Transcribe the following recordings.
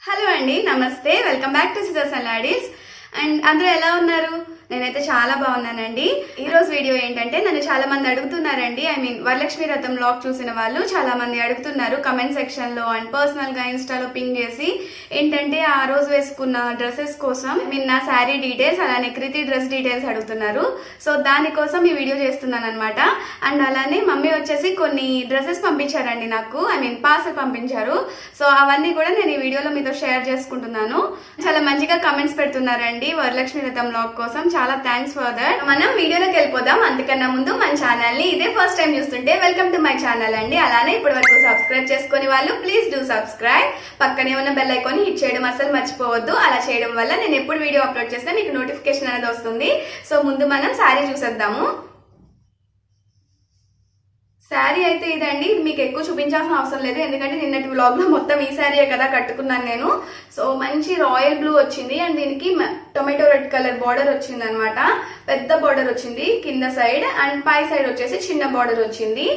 Hello అండి, నమస్తే. Welcome back to scissors and ladies. And అందరూ ఎలా ఉన్నారు? నేనైతే చాలా బాగున్నానండి. ఈ రోజు వీడియో ఏంటంటే, నన్ను చాలా మంది అడుగుతున్నారండి. వరలక్ష్మి వ్రతం వ్లాగ్ చూసిన వాళ్ళు చాలా మంది అడుగుతున్నారు కమెంట్ సెక్షన్ లో అండ్ పర్సనల్ గా ఇన్స్టాలో పింగ్ చేసి ఏంటంటే ఆ రోజు వేసుకున్న డ్రెస్సెస్ కోసం నా శారీ డీటెయిల్స్ అలానే కృతి డ్రెస్ డీటెయిల్స్ అడుగుతున్నారు. సో దానికోసం ఈ వీడియో చేస్తున్నాను అనమాట. అండ్ అలానే మమ్మీ వచ్చేసి కొన్ని డ్రెస్సెస్ పంపించారండి నాకు, పార్సల్ పంపించారు. సో అవన్నీ కూడా నేను ఈ వీడియోలో మీతో షేర్ చేసుకుంటున్నాను. చాలా మంచిగా కమెంట్స్ పెడుతున్నారండి వరలక్ష్మి వ్రతం వ్లాగ్ కోసం. చాలా థ్యాంక్స్ ఫర్ దట్. మనం వీడియోలోకి వెళ్ళిపోదాం. అంతకన్నా ముందు మన ఛానల్ ని ఇదే ఫస్ట్ టైం చూస్తుంటే వెల్కమ్ టు మై ఛానల్ అండి. అలానే ఇప్పటి వరకు సబ్స్క్రైబ్ చేసుకునే వాళ్ళు ప్లీజ్ డూ సబ్స్క్రైబ్. పక్కనే ఉన్న బెల్ ఐకాన్ హిట్ చేయడం అసలు మర్చిపోవద్దు. అలా చేయడం వల్ల నేను ఎప్పుడు వీడియో అప్లోడ్ చేసినా మీకు నోటిఫికేషన్ అనేది వస్తుంది. సో ముందు మనం శారీ చూసేద్దాము. శారీ అయితే ఇదండి. మీకు ఎక్కువ చూపించాల్సిన అవసరం లేదు, ఎందుకంటే నిన్నటి వ్లాగ్ లో మొత్తం ఈ శారీయే కదా కట్టుకున్నాను నేను. సో మంచి రాయల్ బ్లూ వచ్చింది అండ్ దీనికి టొమాటో రెడ్ కలర్ బార్డర్ వచ్చింది అనమాట. పెద్ద బార్డర్ వచ్చింది కింద సైడ్ అండ్ పై సైడ్ వచ్చేసి చిన్న బార్డర్ వచ్చింది.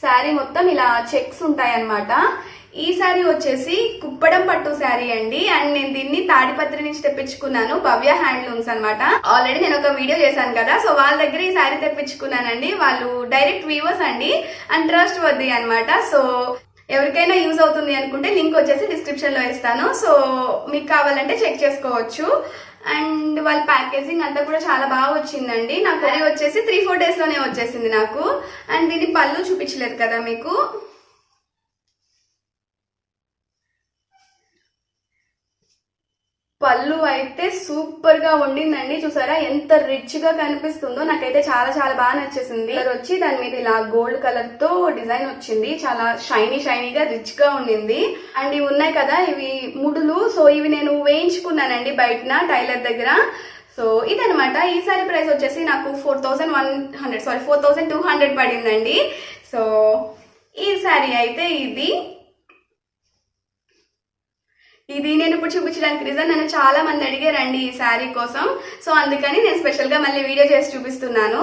శారీ మొత్తం ఇలా చెక్స్ ఉంటాయి అనమాట. ఈ శారీ వచ్చేసి కుప్పడం పట్టు శారీ అండి. అండ్ నేను దీన్ని తాడిపత్రి నుంచి తెప్పించుకున్నాను, భవ్య హ్యాండ్లూమ్స్ అనమాట. ఆల్రెడీ నేను ఒక వీడియో చేశాను కదా, సో వాళ్ళ దగ్గర ఈ శారీ తెప్పించుకున్నానండి. వాళ్ళు డైరెక్ట్ వీవర్స్ అండి అండ్ ట్రస్ట్ వర్ది అనమాట. సో ఎవరికైనా యూజ్ అవుతుంది అనుకుంటే లింక్ వచ్చేసి డిస్క్రిప్షన్ లో ఇస్తాను. సో మీకు కావాలంటే చెక్ చేసుకోవచ్చు. అండ్ వాళ్ళ ప్యాకేజింగ్ అంతా కూడా చాలా బాగా వచ్చిందండి. నాకు అది వచ్చేసి 3-4 days లోనే వచ్చేసింది నాకు. అండ్ దీని పళ్ళు చూపించలేదు కదా మీకు. పళ్ళు అయితే సూపర్ గా ఉండిందండి. చూసారా ఎంత రిచ్ గా కనిపిస్తుందో. నాకైతే చాలా చాలా బాగా నచ్చేసింది. వచ్చి దాని మీద ఇలా గోల్డ్ కలర్ తో డిజైన్ వచ్చింది. చాలా షైనీగా రిచ్ గా ఉండింది. అండ్ ఇవి ఉన్నాయి కదా, ఇవి ముడులు. సో ఇవి నేను వేయించుకున్నానండి బయటన టైలర్ దగ్గర. సో ఇదనమాట. ఈ సారీ ప్రైస్ వచ్చేసి నాకు 4200 పడిందండి. సో ఈ సారీ అయితే ఇది నేను ఇప్పుడు చూపించడానికి రీజన్, నన్ను చాలా మంది అడిగారండి ఈ శారీ కోసం. సో అందుకని నేను స్పెషల్ గా మళ్ళీ వీడియో చేసి చూపిస్తున్నాను.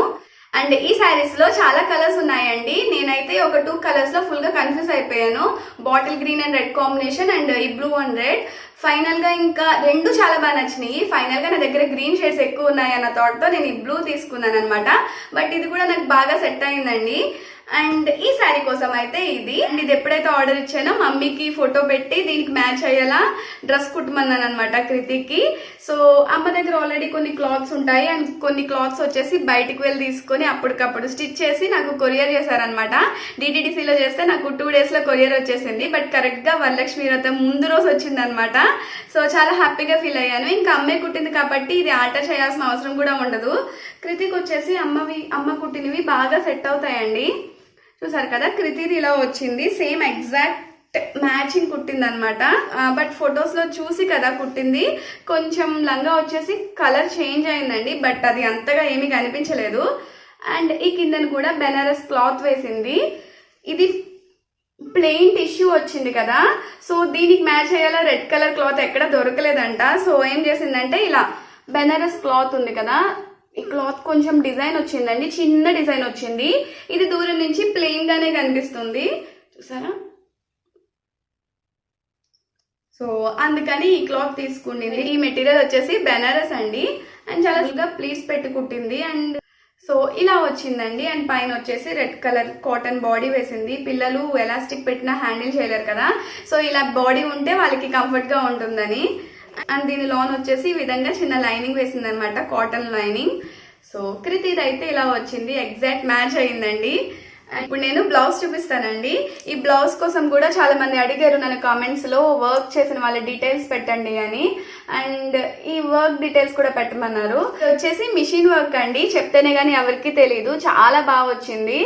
అండ్ ఈ శారీస్ లో చాలా కలర్స్ ఉన్నాయండి. నేనైతే ఒక 2 కలర్స్ లో ఫుల్ గా కన్ఫ్యూజ్ అయిపోయాను. Bottle green and red combination and ఈ బ్లూ అండ్ రెడ్. ఫైనల్ గా ఇంకా 2 చాలా బాగా నచ్చినాయి. ఫైనల్ గా నా దగ్గర గ్రీన్ షేడ్స్ ఎక్కువ ఉన్నాయి అన్న థాట్ తో నేను ఈ బ్లూ తీసుకున్నాను అనమాట. బట్ ఇది కూడా నాకు బాగా సెట్ అయిందండి. అండ్ ఈ శారీ కోసం అయితే ఇది ఎప్పుడైతే ఆర్డర్ ఇచ్చానో మమ్మీకి ఫోటో పెట్టి దీనికి మ్యాచ్ అయ్యేలా డ్రెస్ కుట్టమన్నాను అనమాట కృతికి. సో అమ్మ దగ్గర ఆల్రెడీ కొన్ని క్లాత్స్ ఉంటాయి అండ్ కొన్ని క్లాత్స్ వచ్చేసి బయటికి వెళ్ళి తీసుకొని అప్పటికప్పుడు స్టిచ్ చేసి నాకు కొరియర్ చేశారనమాట. డిటిడిసిలో చేస్తే నాకు 2 days లో కొరియర్ వచ్చేసింది. బట్ కరెక్ట్ గా వరలక్ష్మి వ్రతం ముందు రోజు వచ్చింది అనమాట. సో చాలా హ్యాపీగా ఫీల్ అయ్యాను. ఇంకా అమ్మే కుట్టింది కాబట్టి ఇది ఆల్టర్ చేయాల్సిన అవసరం కూడా ఉండదు. కృతికి వచ్చేసి అమ్మ కుట్టినవి బాగా సెట్ అవుతాయండి. చూసారు కదా, కృతిది ఇలా వచ్చింది. సేమ్ ఎగ్జాక్ట్ మ్యాచింగ్ కుట్టింది అనమాట. బట్ ఫొటోస్ లో చూసి కదా కుట్టింది. కొంచెం లంగా వచ్చేసి కలర్ చేంజ్ అయిందండి, బట్ అది అంతగా ఏమీ కనిపించలేదు. అండ్ ఈ కిందను కూడా బెనారస్ క్లాత్ వేసింది. ఇది ప్లెయిన్ టిష్యూ వచ్చింది కదా, సో దీనికి మ్యాచ్ అయ్యేలా రెడ్ కలర్ క్లాత్ ఎక్కడ దొరకలేదంట. సో ఏం చేసిందంటే ఇలా బెనారస్ క్లాత్ ఉంది కదా, ఈ క్లాత్ కొంచెం డిజైన్ వచ్చిందండి, చిన్న డిజైన్ వచ్చింది. ఇది దూరం నుంచి ప్లెయిన్ గానే కనిపిస్తుంది, చూసారా. సో అందుకని ఈ క్లాత్ తీసుకుంది. ఈ మెటీరియల్ వచ్చేసి బెనారస్ అండి అండ్ చాలా ప్లీట్స్ పెట్టి కుట్టింది. అండ్ సో ఇలా వచ్చిందండి. అండ్ పైన వచ్చేసి రెడ్ కలర్ కాటన్ బాడీ వేసింది. పిల్లలు ఎలాస్టిక్ పెట్టినా హ్యాండిల్ చేయలేరు కదా, సో ఇలా బాడీ ఉంటే వాళ్ళకి కంఫర్ట్ గా ఉంటుందని. అండ్ దీని లోన్ వచ్చేసి ఈ విధంగా చిన్న లైనింగ్ వేసింది అనమాట, కాటన్ లైనింగ్. సో కృతిది అయితే ఇలా వచ్చింది, ఎగ్జాక్ట్ మ్యాచ్ అయిందండి. ఇప్పుడు నేను బ్లౌజ్ చూపిస్తానండి. ఈ బ్లౌజ్ కోసం కూడా చాలా మంది అడిగారు నన్ను కామెంట్స్ లో, వర్క్ చేసిన వాళ్ళ డీటెయిల్స్ పెట్టండి అని. అండ్ ఈ వర్క్ డీటెయిల్స్ కూడా పెట్టమన్నారు. వచ్చేసి మిషన్ వర్క్ అండి, చెప్తేనే గానీ ఎవరికి తెలీదు. చాలా బాగా వచ్చింది.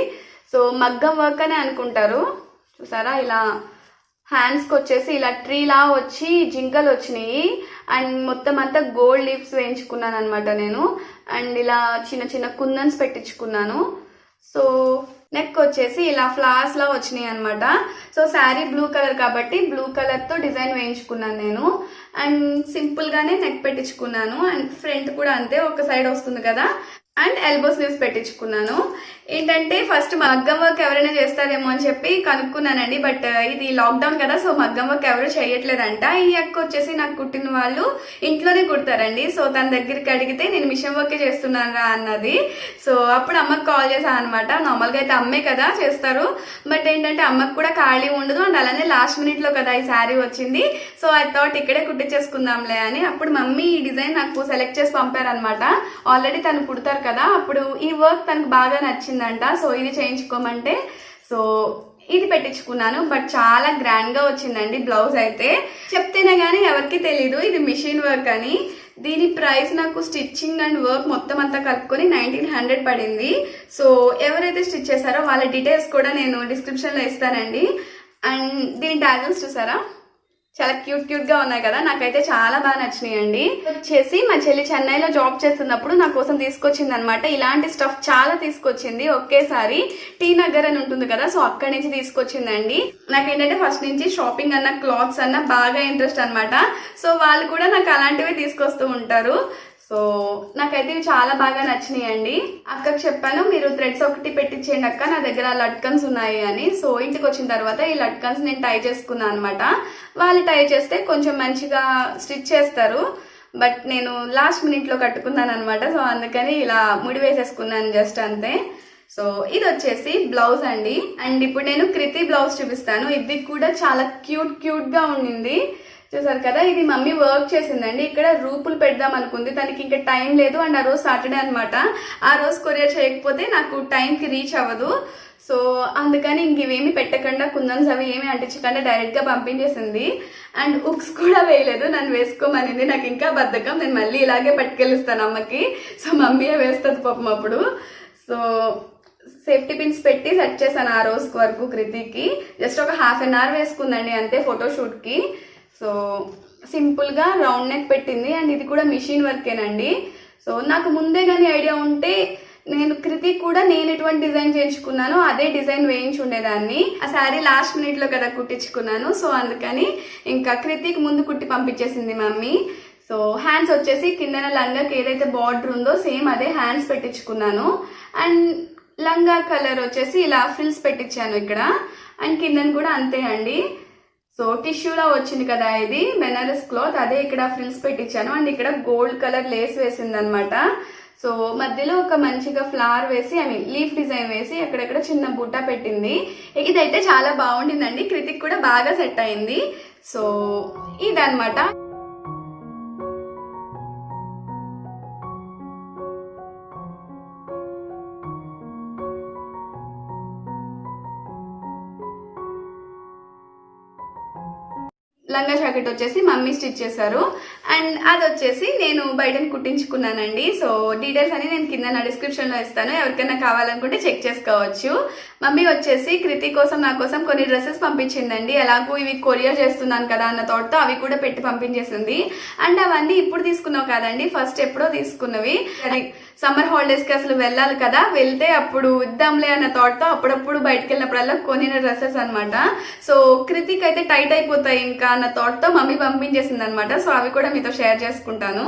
సో మగ్గం వర్క్ అని అనుకుంటారు. చూసారా, ఇలా హ్యాండ్స్ కి వచ్చేసి ఇలా ట్రీ లా వచ్చి జింకలు వచ్చినాయి. అండ్ మొత్తం అంతా గోల్డ్ లీవ్స్ వేయించుకున్నాను అనమాట నేను. అండ్ ఇలా చిన్న చిన్న కుందన్స్ పెట్టించుకున్నాను. సో నెక్ వచ్చేసి ఇలా ఫ్లవర్స్ లా వచ్చినాయి అనమాట. సో శారీ బ్లూ కలర్ కాబట్టి బ్లూ కలర్ తో డిజైన్ వేయించుకున్నాను నేను. అండ్ సింపుల్ గానే నెక్ పెట్టించుకున్నాను. అండ్ ఫ్రంట్ కూడా అంతే, ఒక సైడ్ వస్తుంది కదా. అండ్ ఎల్బో స్లీవ్స్ పెట్టించుకున్నాను. ఏంటంటే ఫస్ట్ మగ్గం వర్క్ ఎవరైనా చేస్తారేమో అని చెప్పి కనుక్కున్నానండి. బట్ ఇది లాక్డౌన్ కదా, సో మగ్గం వర్క్ ఎవరు చేయట్లేదంట. ఈ అక్క వచ్చేసి నాకు కుట్టిన వాళ్ళు ఇంట్లోనే కుడతారండి. సో తన దగ్గరికి అడిగితే నేను మిషన్ వర్కే చేస్తున్నాను అన్నది. సో అప్పుడు అమ్మకి కాల్ చేశాను అనమాట. నార్మల్గా అయితే అమ్మే కదా చేస్తారు, బట్ ఏంటంటే అమ్మకి కూడా ఖాళీ ఉండదు. అండ్ అలానే లాస్ట్ మినిట్ లో కదా ఈ శారీ వచ్చింది. సో ఐ థాట్ ఇక్కడే కుట్టించేసుకుందాంలే అని. అప్పుడు మమ్మీ ఈ డిజైన్ నాకు సెలెక్ట్ చేసి పంపారనమాట. ఆల్రెడీ తను కుడతారు కదా, అప్పుడు ఈ వర్క్ తనకు బాగా నచ్చిందంట. సో ఇది చేయించుకోమంటే సో ఇది పెట్టించుకున్నాను. బట్ చాలా గ్రాండ్ గా వచ్చిందండి బ్లౌజ్ అయితే. చెప్తేనే గానీ ఎవరికి తెలీదు ఇది మిషన్ వర్క్ అని. దీని ప్రైస్ నాకు స్టిచ్చింగ్ అండ్ వర్క్ మొత్తం అంతా కలుపుకొని 1900 పడింది. సో ఎవరైతే స్టిచ్ చేశారో వాళ్ళ డీటెయిల్స్ కూడా నేను డిస్క్రిప్షన్ లో ఇస్తానండి. అండ్ దీని టాజల్స్ చూసారా, చాలా క్యూట్ గా ఉన్నాయి కదా, నాకైతే చాలా బాగా నచ్చినాయి అండి. వచ్చేసి మా చెల్లి చెన్నైలో జాబ్ చేస్తున్నప్పుడు నా కోసం తీసుకొచ్చింది అనమాట. ఇలాంటి స్టఫ్ చాలా తీసుకొచ్చింది ఒకేసారి. టీ నగర్ అని ఉంటుంది కదా, సో అక్కడి నుంచి తీసుకొచ్చిందండి. నాకేంటంటే ఫస్ట్ నుంచి షాపింగ్ అన్న క్లాత్స్ అన్న బాగా ఇంట్రెస్ట్ అనమాట. సో వాళ్ళు కూడా నాకు అలాంటివి తీసుకొస్తూ ఉంటారు. సో నాకైతే ఇవి చాలా బాగా నచ్చినాయి అండి. అక్కకి చెప్పాను మీరు థ్రెడ్స్ ఒకటి పెట్టించేయండి అక్క, నా దగ్గర లట్కన్స్ ఉన్నాయి అని. సో ఇంటికి వచ్చిన తర్వాత ఈ లట్కన్స్ నేను టై చేసుకున్నాను అనమాట. వాళ్ళు టై చేస్తే కొంచెం మంచిగా స్టిచ్ చేస్తారు, బట్ నేను లాస్ట్ మినిట్ లో కట్టుకున్నాను అనమాట. సో అందుకని ఇలా ముడి వేసేసుకున్నాను జస్ట్ అంతే. సో ఇది వచ్చేసి బ్లౌజ్ అండి. అండ్ ఇప్పుడు నేను కృతి బ్లౌజ్ చూపిస్తాను. ఇది కూడా చాలా క్యూట్ గా ఉండింది. చూసారు కదా, ఇది మమ్మీ వర్క్ చేసిందండి. ఇక్కడ రూపులు పెడదాం అనుకుంది, తనకి ఇంకా టైం లేదు. అండ్ ఆ రోజు సాటర్డే అనమాట. ఆ రోజు కొరియర్ చేయకపోతే నాకు టైంకి రీచ్ అవ్వదు. సో అందుకని ఇంక ఇవేమి పెట్టకుండా కుందన్స్ అవి ఏమి అంటించకుండా డైరెక్ట్ గా పంపించేసింది. అండ్ ఉక్స్ కూడా వేయలేదు, నన్ను వేసుకోమనింది. నాకు ఇంకా బద్ధకం, నేను మళ్ళీ ఇలాగే పట్టుకెళ్ళిస్తాను అమ్మకి. సో మమ్మీయే వేస్తుంది పాపం అప్పుడు. సో సేఫ్టీ పిన్స్ పెట్టి సెట్ చేశాను ఆ రోజు వరకు కృతికి. జస్ట్ ఒక ½ an hour వేసుకుందండి అంతే ఫోటోషూట్ కి. సో సింపుల్ గా రౌండ్ నెక్ పెట్టింది. అండ్ ఇది కూడా మిషన్ వర్కేనండి. సో నాకు ముందే గానీ ఐడియా ఉంటే నేను కృతి కూడా నేను ఎటువంటి డిజైన్ చేయించుకున్నానో అదే డిజైన్ వేయించి ఉండేదాన్ని. ఆ శారీ లాస్ట్ మినిట్ లో కదా కుట్టించుకున్నాను. సో అందుకని ఇంకా కృతికి ముందు కుట్టి పంపించేసింది మమ్మీ. సో హ్యాండ్స్ వచ్చేసి కిందన లంగాకి ఏదైతే బార్డర్ ఉందో సేమ్ అదే హ్యాండ్స్ పెట్టించుకున్నాను. అండ్ లంగా కలర్ వచ్చేసి ఇలా ఫ్రిల్స్ పెట్టించాను ఇక్కడ. అండ్ కిందన కూడా అంతే అండి. సో టిష్యూలో వచ్చింది కదా ఇది బెనారస్ క్లాత్, అదే ఇక్కడ ఫ్రిల్స్ పెట్టించాను. అండ్ ఇక్కడ గోల్డ్ కలర్ లేస్ వేసింది అనమాట. సో మధ్యలో ఒక మంచిగా ఫ్లవర్ వేసి లీఫ్ డిజైన్ వేసి అక్కడక్కడ చిన్న బుట్ట పెట్టింది. ఇదైతే చాలా బాగుండిందండి, కృతిక్ కూడా బాగా సెట్ అయింది. సో ఇదన్నమాట. లంగా జాకెట్ వచ్చేసి మమ్మీ స్టిచ్ చేశారు. అండ్ అది వచ్చేసి నేను బయట కుట్టించుకున్నానండి. సో డీటెయిల్స్ అని నేను కింద నా డిస్క్రిప్షన్ లో ఇస్తాను, ఎవరికైనా కావాలనుకుంటే చెక్ చేసుకోవచ్చు. మమ్మీ వచ్చేసి కృతి కోసం నా కోసం కొన్ని డ్రెస్సెస్ పంపించిందండి. ఎలాగో ఇవి కొరియర్ చేస్తున్నాను కదా అన్న థాట్తో అవి కూడా పెట్టి పంపించేసింది. అండ్ అవన్నీ ఇప్పుడు తీసుకున్నావు కదండి, ఫస్ట్ ఎప్పుడో తీసుకున్నవి. సమ్మర్ హాలిడేస్ కి అసలు వెళ్ళాలి కదా, వెళ్తే అప్పుడు ఇద్దాంలే అన్న థాట్ తో అప్పుడప్పుడు బయటకు వెళ్ళినప్పుడల్లా కొనిన డ్రెస్సెస్ అనమాట. సో కృతిక్ అయితే టైట్ అయిపోతాయి ఇంకా అన్న థాట్ తో మమ్మీ పంపించేసింది అనమాట. సో అవి కూడా మీతో షేర్ చేసుకుంటాను.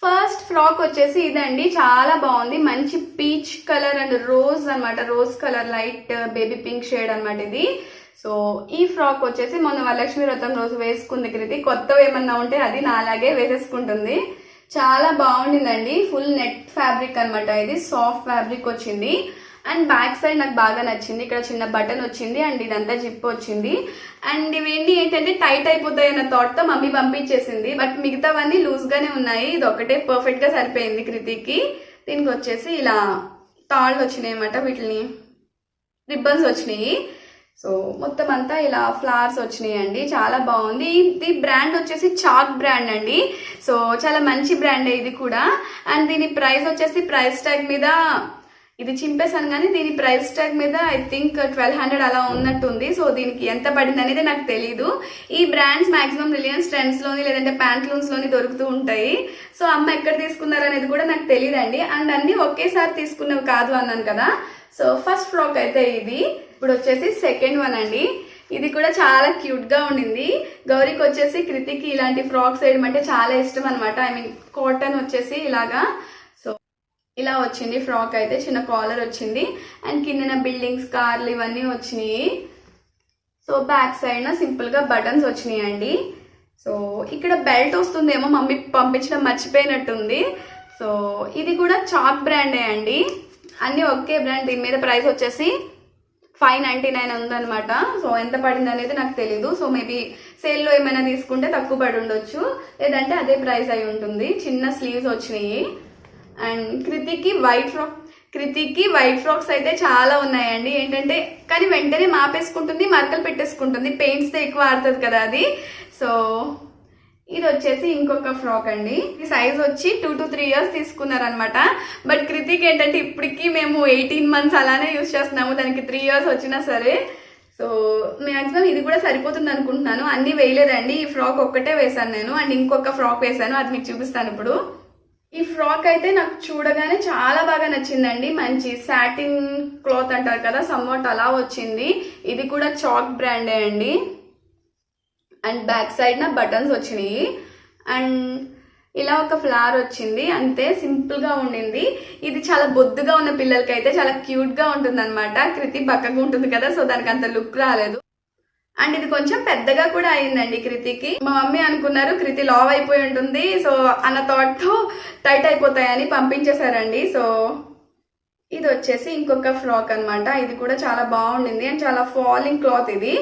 ఫస్ట్ ఫ్రాక్ వచ్చేసి ఇదండి, చాలా బాగుంది. మంచి పీచ్ కలర్ అండ్ రోజ్ అనమాట, rose colour light baby pink shade అనమాట ఇది. సో ఈ ఫ్రాక్ వచ్చేసి మొన్న వరలక్ష్మి వ్రతం రోజు వేసుకుంది కృతి. కొత్తవి ఏమన్నా ఉంటే అది నాలాగే వేసేసుకుంటుంది. చాలా బాగుండిందండి. ఫుల్ నెట్ ఫ్యాబ్రిక్ అనమాట, ఇది సాఫ్ట్ ఫ్యాబ్రిక్ వచ్చింది. అండ్ బ్యాక్ సైడ్ నాకు బాగా నచ్చింది, ఇక్కడ చిన్న బటన్ వచ్చింది అండ్ ఇదంతా జిప్ వచ్చింది. అండ్ ఇవేంటి ఏంటంటే టైట్ అయిపోతాయి అన్న థాట్ తో మమ్మీ పంపించేసింది. బట్ మిగతావన్నీ లూజ్ గానే ఉన్నాయి, ఇది ఒకటే పర్ఫెక్ట్ గా సరిపోయింది కృతికి. దీనికి వచ్చేసి ఇలా తాళ్ళు వచ్చినాయి అన్నమాట, వీటిని రిబ్బన్స్ వచ్చినాయి. సో మొత్తం అంతా ఇలా ఫ్లవర్స్ వచ్చినాయి అండి, చాలా బాగుంది. ఇది బ్రాండ్ వచ్చేసి చాక్ బ్రాండ్ అండి. సో చాలా మంచి బ్రాండే ఇది కూడా. అండ్ దీని ప్రైస్ వచ్చేసి ప్రైస్ ట్యాగ్ మీద ఇది చింపేశాను కానీ దీని ప్రైస్ ట్యాగ్ మీద ఐ థింక్ 1200 అలా ఉన్నట్టుంది. సో దీనికి ఎంత పడింది అనేది నాకు తెలీదు. ఈ బ్రాండ్స్ మాక్సిమం రిలయన్స్ ట్రెండ్స్ లోని లేదంటే ప్యాంట్లూన్స్ లోని దొరుకుతూ ఉంటాయి. సో అమ్మ ఎక్కడ తీసుకున్నారు అనేది కూడా నాకు తెలియదండి. అండ్ అన్ని ఒకేసారి తీసుకున్నవి కాదు అన్నాను కదా. సో ఫస్ట్ ఫ్రాక్ అయితే ఇది. ఇప్పుడు వచ్చేసి సెకండ్ వన్ అండి. ఇది కూడా చాలా క్యూట్ గా ఉండింది. గౌరీకి వచ్చేసి కృతికి ఇలాంటి ఫ్రాక్స్ వేయడం అంటే చాలా ఇష్టం అనమాట. ఐ మీన్ కాటన్ వచ్చేసి ఇలాగా. ఇలా వచ్చింది ఫ్రాక్ అయితే, చిన్న కాలర్ వచ్చింది అండ్ కిందన బిల్డింగ్స్, కార్లు ఇవన్నీ వచ్చినాయి. సో బ్యాక్ సైడ్ సింపుల్ గా బటన్స్ వచ్చినాయి అండి. సో ఇక్కడ బెల్ట్ వస్తుందేమో, మమ్మీ పంపించడం మర్చిపోయినట్టుంది. సో ఇది కూడా చాక్ బ్రాండే అండి, అన్ని ఒకే బ్రాండ్. దీని మీద ప్రైస్ వచ్చేసి 599 ఉందనమాట. సో ఎంత పడింది అనేది నాకు తెలీదు. సో మేబీ సేల్లో ఏమైనా తీసుకుంటే తక్కువ పడి ఉండొచ్చు, లేదంటే అదే ప్రైస్ అయి ఉంటుంది. చిన్న స్లీవ్స్ వచ్చినాయి. అండ్ కృతికి వైట్ ఫ్రాక్స్ అయితే చాలా ఉన్నాయండి. ఏంటంటే కానీ వెంటనే మాపేసుకుంటుంది, మరకలు పెట్టేసుకుంటుంది, పెయింట్స్ తో ఎక్కువ ఆడుతుంది కదా అది. సో ఇది వచ్చేసి ఇంకొక ఫ్రాక్ అండి. ఈ సైజ్ వచ్చి 2 to 3 years తీసుకున్నారనమాట. బట్ కృతిక్ ఏంటంటే ఇప్పటికీ మేము 18 months అలానే యూజ్ చేస్తున్నాము, దానికి 3 years వచ్చినా సరే. సో మ్యాక్సిమం ఇది కూడా సరిపోతుంది అనుకుంటున్నాను. అన్ని వేయలేదండి, ఈ ఫ్రాక్ ఒక్కటే వేసాను నేను, అండ్ ఇంకొక ఫ్రాక్ వేసాను, అది మీకు చూపిస్తాను ఇప్పుడు. ఈ ఫ్రాక్ అయితే నాకు చూడగానే చాలా బాగా నచ్చిందండి. మంచి సాటిన్ క్లాత్ అంటారు కదా, సమ్వాట్ అలా వచ్చింది. ఇది కూడా చాక్ బ్రాండే అండి. అండ్ బ్యాక్ సైడ్ నా బటన్స్ వచ్చినాయి అండ్ ఇలా ఒక ఫ్లవర్ వచ్చింది. అంతే, సింపుల్ గా ఉండింది. ఇది చాలా బొద్దుగా ఉన్న పిల్లలకి అయితే చాలా క్యూట్ గా ఉంటుంది అనమాట. కృతి బక్కగా ఉంటుంది కదా, సో దానికి అంత లుక్ రాలేదు. అండ్ ఇది కొంచెం పెద్దగా కూడా అయిందండి కృతికి. మా మమ్మీ అనుకున్నారు కృతి లావ్ అయిపోయి ఉంటుంది, సో అన్న థాట్ తో టైట్ అయిపోతాయని పంపించేశారండి. సో ఇది వచ్చేసి ఇంకొక ఫ్రాక్ అనమాట. ఇది కూడా చాలా బాగుండింది అండ్ చాలా ఫాలింగ్ క్లాత్ ఇది.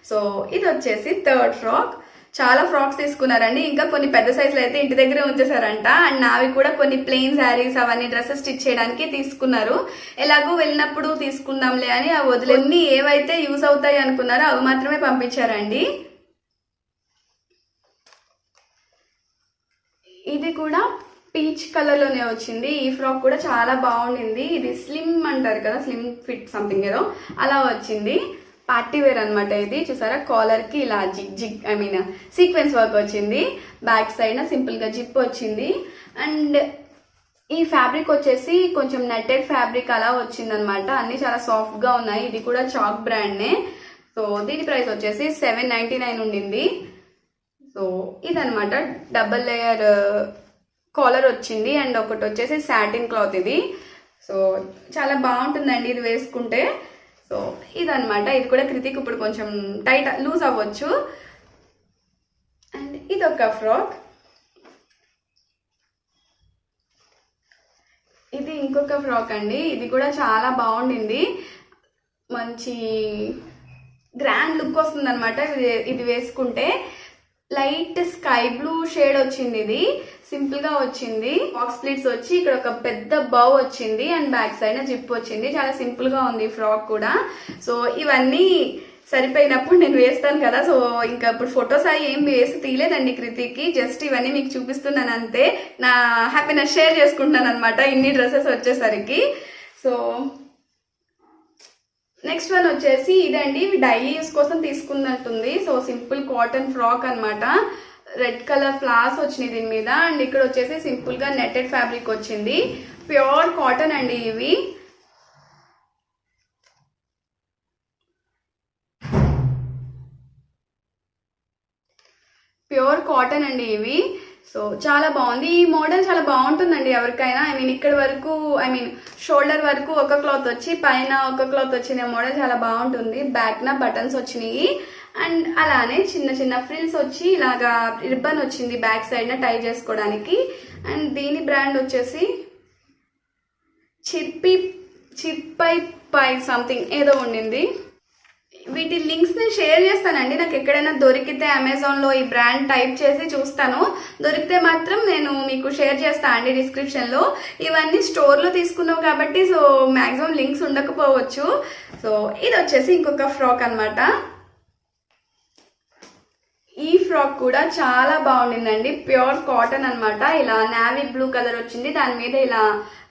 సో ఇది వచ్చేసి థర్డ్ ఫ్రాక్. చాలా ఫ్రాక్స్ తీసుకున్నారండి, ఇంకా కొన్ని పెద్ద సైజులు అయితే ఇంటి దగ్గరే ఉంచేసారంట. అండ్ నావి కూడా కొన్ని ప్లెయిన్ శారీస్ అవన్నీ డ్రెస్సెస్ స్టిచ్ చేయడానికి తీసుకున్నారు. ఎలాగో వెళ్ళినప్పుడు తీసుకుందాంలే అని అవి వదిలేని ఏవైతే యూజ్ అవుతాయి అనుకున్నారో అవి మాత్రమే పంపించారండి. ఇది కూడా పీచ్ కలర్ లోనే వచ్చింది. ఈ ఫ్రాక్ కూడా చాలా బాగుండింది. ఇది స్లిమ్ అంటారు కదా, స్లిమ్ ఫిట్ సంథింగ్ ఏదో అలా వచ్చింది. పార్టీ వేర్ అనమాట ఇది. చూసారా, కాలర్ కి ఇలా సీక్వెన్స్ వర్క్ వచ్చింది. బ్యాక్ సైడ్ సింపుల్ గా జిప్ వచ్చింది. అండ్ ఈ ఫ్యాబ్రిక్ వచ్చేసి కొంచెం నెట్టెడ్ ఫ్యాబ్రిక్ అలా వచ్చింది అనమాట. అన్ని చాలా సాఫ్ట్ గా ఉన్నాయి. ఇది కూడా చాక్ బ్రాండ్. సో దీని ప్రైస్ వచ్చేసి 799 ఉండింది. సో ఇదనమాట, డబుల్ లేయర్ కాలర్ వచ్చింది అండ్ ఒకటి వచ్చేసి సాటిన్ క్లాత్ ఇది. సో చాలా బాగుంటుందండి ఇది వేసుకుంటే. సో ఇదనమాట, ఇది కూడా కృతిక్ ఇప్పుడు కొంచెం టైట్ లూజ్ అవ్వచ్చు. అండ్ ఇదొక ఫ్రాక్. ఇది ఇంకొక ఫ్రాక్ అండి. ఇది కూడా చాలా బాగుండింది, మంచి గ్రాండ్ లుక్ వస్తుంది అనమాట ఇది వేసుకుంటే. లైట్ స్కై బ్లూ షేడ్ వచ్చింది. ఇది సింపుల్ గా వచ్చింది. బాక్స్ ప్లీట్స్ వచ్చి ఇక్కడ ఒక పెద్ద బౌ వచ్చింది అండ్ బ్యాక్ సైడ్ జిప్ వచ్చింది. చాలా సింపుల్ గా ఉంది ఫ్రాక్ కూడా. సో ఇవన్నీ సరిపోయినప్పుడు నేను వేస్తాను కదా. సో ఇంకా ఇప్పుడు ఫొటోస్ అవి ఏం వేసి తీయలేదండి కృతికి, జస్ట్ ఇవన్నీ మీకు చూపిస్తున్నాను అంతే. నా హ్యాపీనెస్ షేర్ చేసుకుంటున్నాను అనమాట ఇన్ని డ్రెస్సెస్ వచ్చేసరికి. సో నెక్స్ట్ వన్ వచ్చేసి ఇదండి, ఇవి డైలీ యూస్ కోసం తీసుకున్నట్టుంది. సో సింపుల్ కాటన్ ఫ్రాక్ అనమాట. రెడ్ కలర్ ఫ్లవర్స్ వచ్చినాయి దీని మీద. అండ్ ఇక్కడ వచ్చేసి సింపుల్ గా నెట్టెడ్ ఫ్యాబ్రిక్ వచ్చింది. ప్యూర్ కాటన్ అండి ఇవి. ప్యూర్ కాటన్ అండి ఇవి. సో చాలా బాగుంది. ఈ మోడల్ చాలా బాగుంటుందండి ఎవరికైనా. ఇక్కడ వరకు షోల్డర్ వరకు ఒక క్లాత్ వచ్చి పైన ఒక క్లాత్ వచ్చిన మోడల్ చాలా బాగుంటుంది. బ్యాక్ నా బటన్స్ వచ్చినాయి అండ్ అలానే చిన్న చిన్న ఫ్రిల్స్ వచ్చి ఇలాగా రిబ్బన్ వచ్చింది బ్యాక్ సైడ్ న టై చేసుకోవడానికి. అండ్ దీని బ్రాండ్ వచ్చేసి చిర్పై పై సంథింగ్ ఏదో ఉండింది. వీటి లింక్స్ నేను షేర్ చేస్తానండి. నాకు ఎక్కడైనా దొరికితే అమెజాన్ లో ఈ బ్రాండ్ టైప్ చేసి చూస్తాను. దొరికితే మాత్రం నేను మీకు షేర్ చేస్తాను అండి డిస్క్రిప్షన్ లో. ఇవన్నీ స్టోర్ లో తీసుకున్నావు కాబట్టి సో మాక్సిమం లింక్స్ ఉండకపోవచ్చు. సో ఇది వచ్చేసి ఇంకొక ఫ్రాక్ అనమాట. ఈ ఫ్రాక్ కూడా చాలా బాగుండిందండి. ప్యూర్ కాటన్ అనమాట. ఇలా నావీ బ్లూ కలర్ వచ్చింది, దాని మీద ఇలా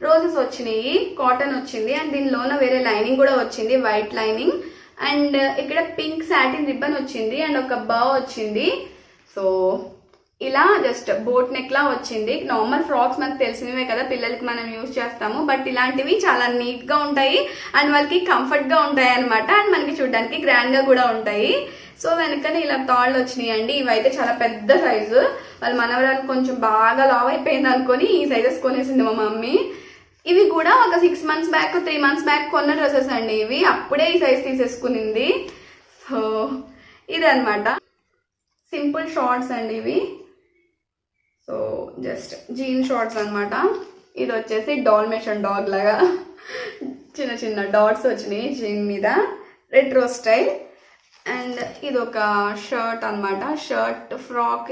రోజెస్ వచ్చినాయి, కాటన్ వచ్చింది. అండ్ దీనిలోన వేరే లైనింగ్ కూడా వచ్చింది, వైట్ లైనింగ్. అండ్ ఇక్కడ పింక్ సాటిన్ రిబ్బన్ వచ్చింది అండ్ ఒక బౌ వచ్చింది. సో ఇలా జస్ట్ బోట్ నెక్ లా వచ్చింది. నార్మల్ ఫ్రాక్స్ మనకు తెలిసినవే కదా, పిల్లలకి మనం యూజ్ చేస్తాము. బట్ ఇలాంటివి చాలా నీట్ గా ఉంటాయి అండ్ వాళ్ళకి కంఫర్ట్ గా ఉంటాయి అనమాట. అండ్ మనకి చూడడానికి గ్రాండ్ గా కూడా ఉంటాయి. సో వెనకనే ఇలా తాళ్ళు వచ్చినాయి అండి. ఇవైతే చాలా పెద్ద సైజు. వాళ్ళ మనవరాలు కొంచెం బాగా లావ్ అయిపోయింది అనుకొని ఈ సైజెస్ కొనేసింది మా మమ్మీ. ఇవి కూడా ఒక 6 months బ్యాక్ 3 months బ్యాక్ కొన్న డ్రెస్సెస్ అండి. ఇవి అప్పుడే ఈ సైజ్ తీసేసుకునింది. సో ఇదన్నమాట సింపుల్ షార్ట్స్ అండి ఇవి. సో జస్ట్ జీన్ షార్ట్స్ అన్నమాట. ఇది వచ్చేసి డాల్మేషన్ డాగ్ లాగా చిన్న చిన్న డాట్స్ వచ్చినాయి జీన్ మీద, రెట్రో స్టైల్. అండ్ ఇది ఒక షర్ట్ అన్నమాట. షర్ట్ ఫ్రాక్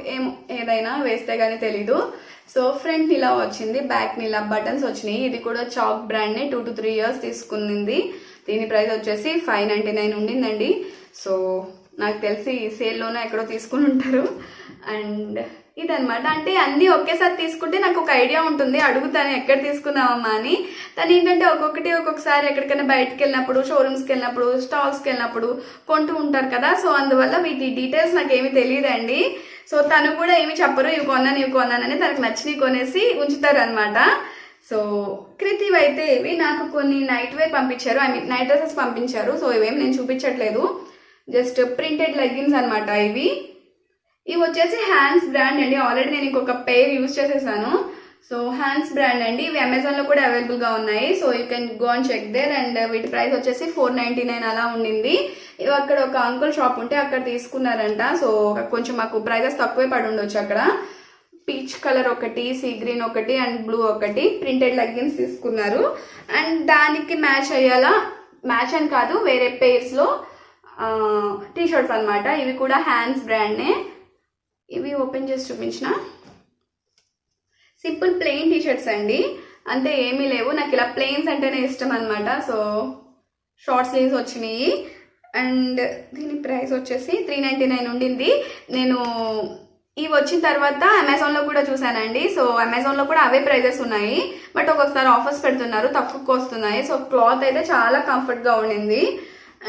ఏదైనా వేస్తే కానీ తెలీదు. సో ఫ్రంట్ ఇలా వచ్చింది, బ్యాక్ ఇలా బటన్స్ వచ్చినాయి. ఇది కూడా చాక్ బ్రాండ్ 2 to 3 years తీసుకునింది. దీని ప్రైస్ వచ్చేసి 599 ఉండిందండి. సో నాకు తెలిసి సేల్లోనే ఎక్కడో తీసుకుని ఉంటారు. అండ్ ఇదనమాట. అంటే అన్నీ ఒకేసారి తీసుకుంటే నాకు ఒక ఐడియా ఉంటుంది, అడుగుతాను ఎక్కడ తీసుకున్నామమ్మా అని. తను ఏంటంటే ఒక్కొక్కసారి ఎక్కడికైనా బయటకు వెళ్ళినప్పుడు, షోరూమ్స్కి వెళ్ళినప్పుడు, స్టాల్స్కి వెళ్ళినప్పుడు కొంటూ ఉంటారు కదా. సో అందువల్ల వీటి డీటెయిల్స్ నాకు ఏమి తెలియదండి. సో తను కూడా ఏమి చెప్పరు, ఇవి కొన్నానని తనకు నచ్చినవి కొనేసి ఉంచుతారు అనమాట. సో కృతి అయితే ఇవి నాకు కొన్ని నైట్ వేర్ పంపించారు, ఐ మీన్ నైట్ డ్రెస్సెస్ పంపించారు. సో ఇవేమి నేను చూపించట్లేదు, జస్ట్ ప్రింటెడ్ లెగ్గిన్స్ అనమాట ఇవి. ఇవి వచ్చేసి హ్యాండ్స్ బ్రాండ్ అండి. ఆల్రెడీ నేను ఇంకొక పేర్ యూజ్ చేసేసాను. సో హ్యాండ్స్ బ్రాండ్ అండి. ఇవి అమెజాన్లో కూడా అవైలబుల్గా ఉన్నాయి. So you can go and check there. And వీటి ప్రైస్ వచ్చేసి 499 అలా ఉండింది. ఇవి అక్కడ ఒక అంకుల్ షాప్ ఉంటే అక్కడ తీసుకున్నారంట. సో కొంచెం మాకు ప్రైజెస్ తక్కువే పడి ఉండొచ్చు. అక్కడ పీచ్ కలర్ ఒకటి, సీ గ్రీన్ ఒకటి, అండ్ బ్లూ ఒకటి ప్రింటెడ్ లెగ్గిన్స్ తీసుకున్నారు. అండ్ దానికి మ్యాచ్ అయ్యేలా, మ్యాచ్ అని కాదు, వేరే పేర్స్లో టీ షర్ట్స్ అనమాట. ఇవి కూడా హ్యాండ్స్ బ్రాండ్నే. ఇవి ఓపెన్ చేసి చూపించిన సింపుల్ ప్లెయిన్ టీ షర్ట్స్ అండి, అంతే ఏమీ లేవు. నాకు ఇలా ప్లెయిన్స్ అంటేనే ఇష్టం అనమాట. సో షార్ట్ స్లీవ్స్ వచ్చినాయి. అండ్ దీని ప్రైస్ వచ్చేసి 399 ఉండింది. నేను ఇవి వచ్చిన తర్వాత అమెజాన్లో కూడా చూసానండి. సో అమెజాన్లో కూడా అవే ప్రైజెస్ ఉన్నాయి, బట్ ఒక్కొక్కసారి ఆఫర్స్ పెడుతున్నారు, తక్కువకు వస్తున్నాయి. సో క్లాత్ అయితే చాలా కంఫర్ట్గా ఉండింది.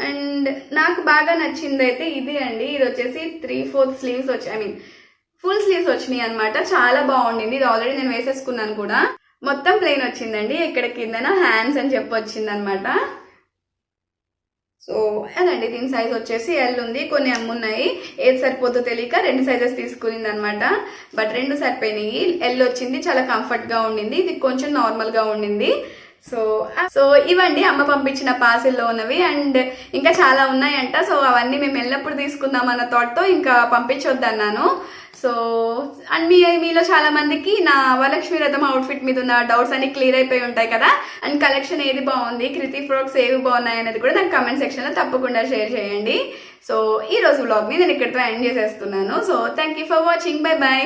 అండ్ నాకు బాగా నచ్చింది అయితే ఇది అండి. ఇది వచ్చేసి 3/4 స్లీవ్స్ వచ్చి, ఐ మీన్ ఫుల్ స్లీవ్స్ వచ్చినాయి అనమాట. చాలా బాగుండింది. ఇది ఆల్రెడీ నేను వేసేసుకున్నాను కూడా. మొత్తం ప్లెయిన్ వచ్చిందండి, ఇక్కడ కిందన హ్యాండ్స్ అని చెప్పి వచ్చింది అనమాట. సో అదండి. దీని సైజ్ వచ్చేసి ఎల్ ఉంది, కొన్ని ఎమ్ ఉన్నాయి. ఏది సరిపోతుందో తెలియక 2 సైజెస్ తీసుకునింది అనమాట. బట్ 2 సరిపోయినాయి. ఎల్ వచ్చింది, చాలా కంఫర్ట్గా ఉండింది. ఇది కొంచెం నార్మల్గా ఉండింది. సో ఇవండి అమ్మ పంపించిన పార్సిల్లో ఉన్నవి. అండ్ ఇంకా చాలా ఉన్నాయంట. సో అవన్నీ మేము ఎల్లప్పుడు తీసుకుందాం అన్న థాట్తో ఇంకా పంపించొద్దన్నాను. సో మీలో చాలా మందికి నా వరలక్ష్మి రథం అవుట్ఫిట్ మీద ఉన్న డౌట్స్ అన్ని క్లియర్ అయిపోయి ఉంటాయి కదా. అండ్ కలెక్షన్ ఏది బాగుంది, కృతి ఫ్రాక్స్ ఏవి బాగున్నాయి అనేది కూడా నాకు కమెంట్ సెక్షన్లో తప్పకుండా షేర్ చేయండి. సో ఈ రోజు వ్లాగ్ని నేను ఇక్కడితో ఎండ్ చేసేస్తున్నాను. So thank you for watching. Bye bye.